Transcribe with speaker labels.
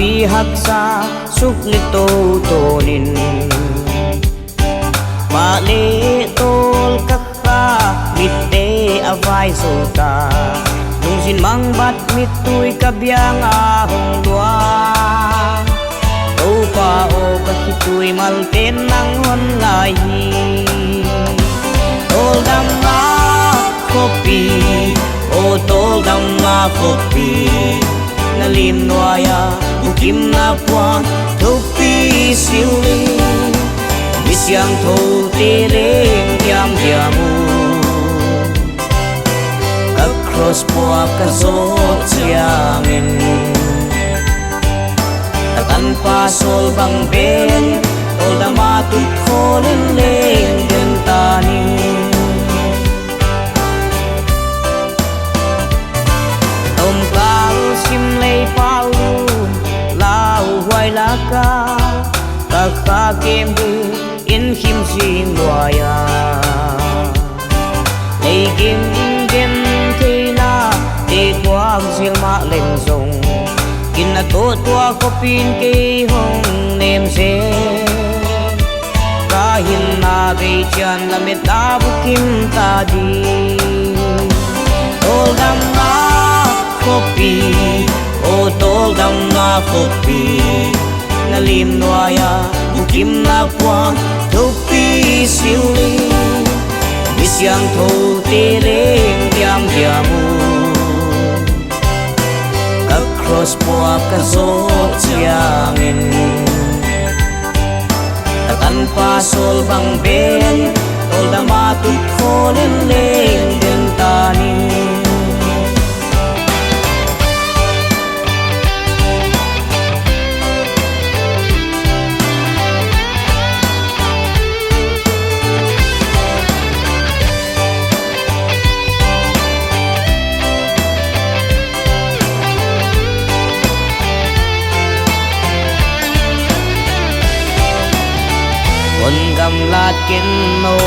Speaker 1: pihak sa suklito tonin Bali tol kaka mitte avai sota Nung sinmang bat mituy kabyang ahong dua Tau pa o kakituy malten ng honlayi Tol damma kopi o tol damma kopi Nalimnoaya bukim na puan topi siling Bisyang thâu tiling diam diamu Kakros pua kazot siangin Takan pasol bang ben Tol damatut kolin ling dentanin Tom kal simlay palu Lau huay laka Kakakim di in him sin loya Lay kim gen thế na Tê quang siêu mạ lên rồng Kina tốt tua có pin kê hông nêm xe Kahin na gây chan la met na bukim ta di Tol dam na kopi O tol dam na kopi Nalim noaya bukim na puan topi siling Bisyang thâu tiling diam diamu Kakros pua kazot siangin Takan pasol bang ben Tol damatut kolin ling dentanin Quân gầm lát kiến nô